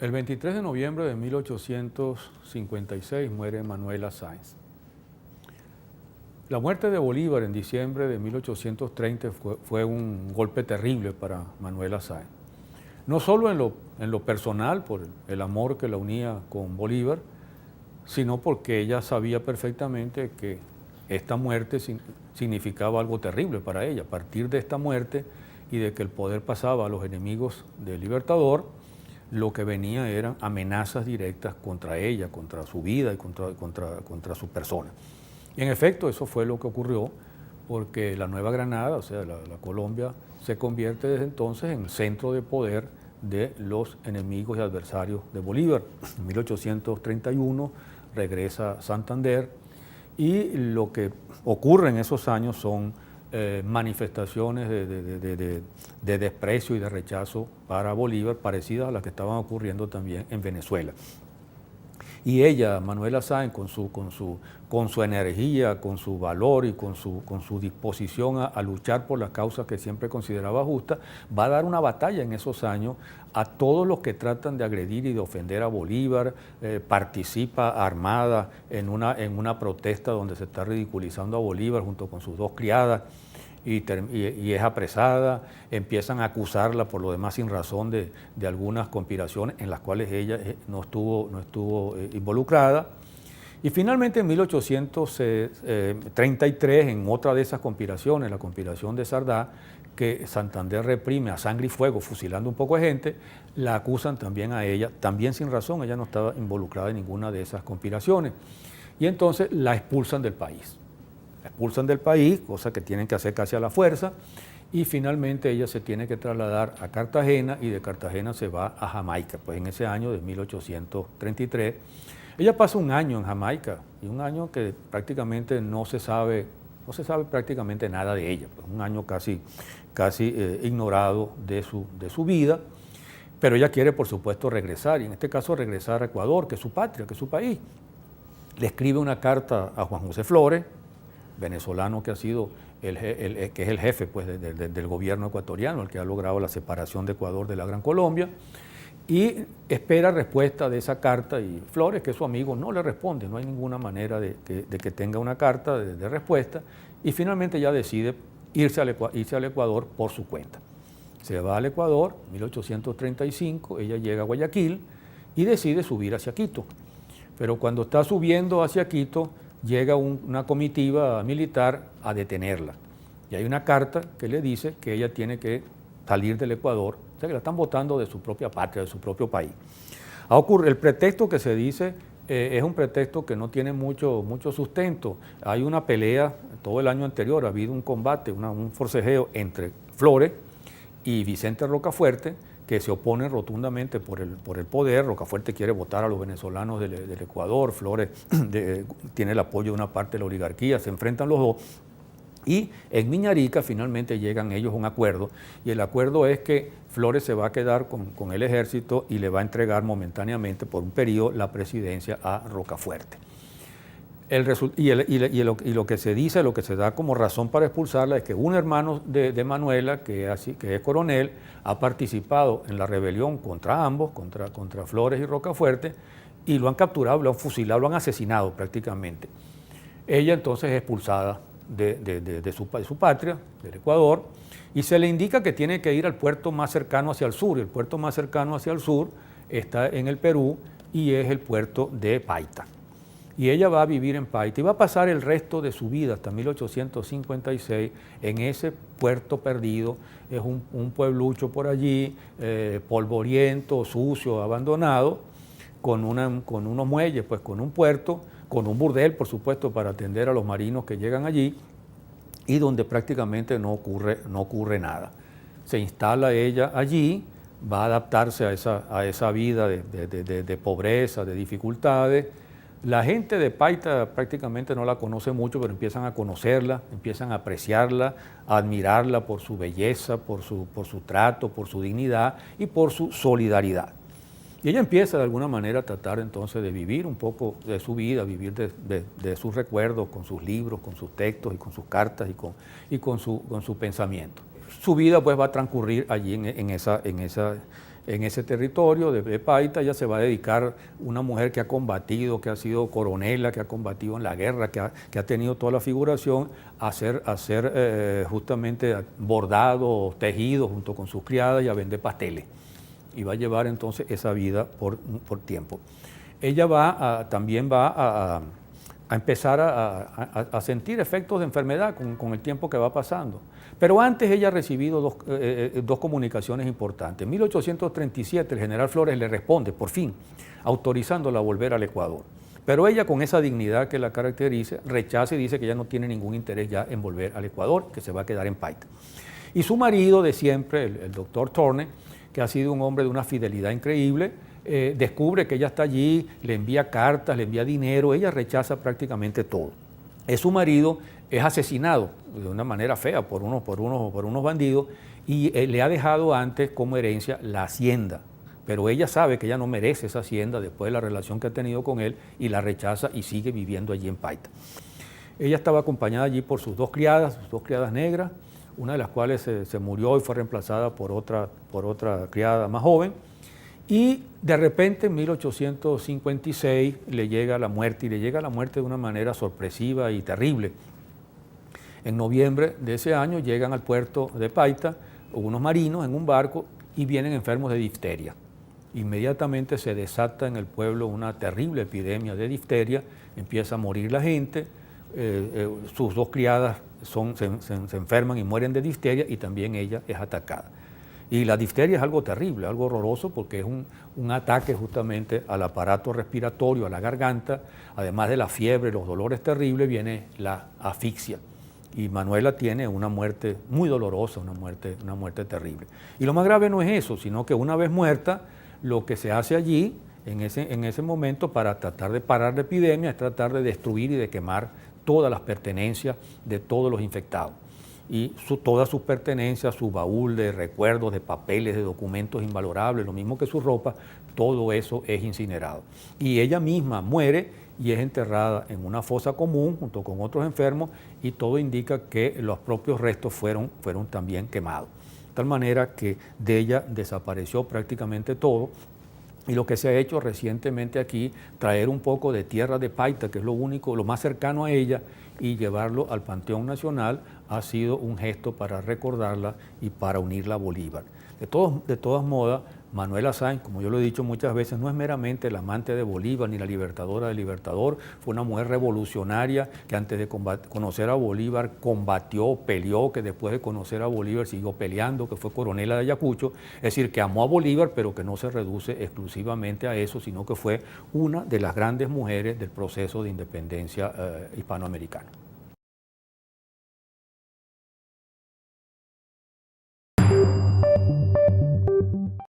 El 23 de noviembre de 1856 muere Manuela Sáenz. La muerte de Bolívar en diciembre de 1830 fue un golpe terrible para Manuela Sáenz. No solo en lo personal, por el amor que la unía con Bolívar, sino porque ella sabía perfectamente que esta muerte significaba algo terrible para ella. A partir de esta muerte y de que el poder pasaba a los enemigos del Libertador, lo que venía eran amenazas directas contra ella, contra su vida y contra su persona. Y en efecto, eso fue lo que ocurrió, porque la Nueva Granada, o sea, la Colombia, se convierte desde entonces en el centro de poder de los enemigos y adversarios de Bolívar. En 1831 regresa a Santander y lo que ocurre en esos años son manifestaciones de desprecio y de rechazo para Bolívar, parecidas a las que estaban ocurriendo también en Venezuela. Y ella, Manuela Sáenz, con su energía, con su valor y con su disposición a luchar por las causas que siempre consideraba justas, va a dar una batalla en esos años a todos los que tratan de agredir y de ofender a Bolívar. Participa armada en una protesta donde se está ridiculizando a Bolívar junto con sus dos criadas. Y es apresada, empiezan a acusarla por lo demás sin razón de algunas conspiraciones en las cuales ella no estuvo involucrada. Y finalmente en 1833, en otra de esas conspiraciones, la conspiración de Sardá, que Santander reprime a sangre y fuego, fusilando un poco de gente, la acusan también a ella, también sin razón, ella no estaba involucrada en ninguna de esas conspiraciones. Y entonces la expulsan del país. La expulsan del país, cosa que tienen que hacer casi a la fuerza, y finalmente ella se tiene que trasladar a Cartagena y de Cartagena se va a Jamaica, pues en ese año de 1833. Ella pasa un año en Jamaica y un año que prácticamente no se sabe prácticamente nada de ella, pues un año casi ignorado de su vida, pero ella quiere por supuesto regresar y en este caso regresar a Ecuador, que es su patria, que es su país. Le escribe una carta a Juan José Flores, venezolano que ha sido que es el jefe pues, del gobierno ecuatoriano, el que ha logrado la separación de Ecuador de la Gran Colombia, y espera respuesta de esa carta y Flores, que es su amigo, no le responde, no hay ninguna manera de que tenga una carta de respuesta, y finalmente ya decide irse al Ecuador por su cuenta. Se va al Ecuador, en 1835, ella llega a Guayaquil y decide subir hacia Quito, pero cuando está subiendo hacia Quito, llega una comitiva militar a detenerla. Y hay una carta que le dice que ella tiene que salir del Ecuador, o sea que la están botando de su propia patria, de su propio país. El pretexto que se dice es un pretexto que no tiene mucho sustento. Hay una pelea, todo el año anterior ha habido un combate, un forcejeo entre Flores y Vicente Rocafuerte, que se oponen rotundamente por el poder. Rocafuerte quiere votar a los venezolanos del Ecuador, Flores tiene el apoyo de una parte de la oligarquía, se enfrentan los dos y en Miñarica finalmente llegan ellos a un acuerdo y el acuerdo es que Flores se va a quedar con el ejército y le va a entregar momentáneamente por un periodo la presidencia a Rocafuerte. Lo que se dice, lo que se da como razón para expulsarla es que un hermano de Manuela, que es coronel, ha participado en la rebelión contra ambos, contra Flores y Rocafuerte, y lo han capturado, lo han fusilado, lo han asesinado prácticamente. Ella entonces es expulsada de su patria, del Ecuador, y se le indica que tiene que ir al puerto más cercano hacia el sur, y el puerto más cercano hacia el sur está en el Perú y es el puerto de Paita. Y ella va a vivir en Paita y va a pasar el resto de su vida hasta 1856 en ese puerto perdido. Es un pueblucho por allí, polvoriento, sucio, abandonado, con unos muelles, pues con un puerto, con un burdel, por supuesto, para atender a los marinos que llegan allí y donde prácticamente no ocurre nada. Se instala ella allí, va a adaptarse a esa vida de pobreza, de dificultades. La gente de Paita prácticamente no la conoce mucho, pero empiezan a conocerla, empiezan a apreciarla, a admirarla por su belleza, por su trato, por su dignidad y por su solidaridad. Y ella empieza de alguna manera a tratar entonces de vivir un poco de su vida, vivir de sus recuerdos, con sus libros, con sus textos y con sus cartas y con su pensamiento. Su vida pues va a transcurrir allí en en ese territorio de Paita. Ella se va a dedicar, una mujer que ha combatido, que ha sido coronela, que ha combatido en la guerra, que ha tenido toda la figuración, a hacer justamente bordados, tejidos junto con sus criadas y a vender pasteles. Y va a llevar entonces esa vida por tiempo. Ella también va a empezar a sentir efectos de enfermedad con el tiempo que va pasando. Pero antes ella ha recibido dos comunicaciones importantes. En 1837 el general Flores le responde, por fin, autorizándola a volver al Ecuador. Pero ella, con esa dignidad que la caracteriza, rechaza y dice que ya no tiene ningún interés ya en volver al Ecuador, que se va a quedar en Paita. Y su marido de siempre, el doctor Thorne, que ha sido un hombre de una fidelidad increíble, descubre que ella está allí, le envía cartas, le envía dinero, ella rechaza prácticamente todo. Su marido es asesinado de una manera fea por unos bandidos y le ha dejado antes como herencia la hacienda. Pero ella sabe que ella no merece esa hacienda después de la relación que ha tenido con él y la rechaza y sigue viviendo allí en Paita. Ella estaba acompañada allí por sus dos criadas negras, una de las cuales se murió y fue reemplazada por otra criada más joven. Y de repente en 1856 le llega la muerte, y le llega la muerte de una manera sorpresiva y terrible. En noviembre de ese año llegan al puerto de Paita unos marinos en un barco y vienen enfermos de difteria. Inmediatamente se desata en el pueblo una terrible epidemia de difteria, empieza a morir la gente, sus dos criadas se enferman y mueren de difteria y también ella es atacada. Y la difteria es algo terrible, algo horroroso, porque es un ataque justamente al aparato respiratorio, a la garganta. Además de la fiebre, los dolores terribles, viene la asfixia. Y Manuela tiene una muerte muy dolorosa, una muerte terrible. Y lo más grave no es eso, sino que una vez muerta, lo que se hace allí, en ese momento, para tratar de parar la epidemia, es tratar de destruir y de quemar todas las pertenencias de todos los infectados. Y todas sus pertenencias, su baúl de recuerdos, de papeles, de documentos invalorables, lo mismo que su ropa, todo eso es incinerado. Y ella misma muere y es enterrada en una fosa común junto con otros enfermos, y todo indica que los propios restos fueron también quemados. De tal manera que de ella desapareció prácticamente todo. Y lo que se ha hecho recientemente aquí, traer un poco de tierra de Paita, que es lo más cercano a ella, y llevarlo al Panteón Nacional, ha sido un gesto para recordarla y para unirla a Bolívar. De todas modas, Manuela Sáenz, como yo lo he dicho muchas veces, no es meramente la amante de Bolívar ni la libertadora del Libertador. Fue una mujer revolucionaria que antes de conocer a Bolívar combatió, peleó, que después de conocer a Bolívar siguió peleando, que fue coronela de Ayacucho. Es decir, que amó a Bolívar, pero que no se reduce exclusivamente a eso, sino que fue una de las grandes mujeres del proceso de independencia hispanoamericano.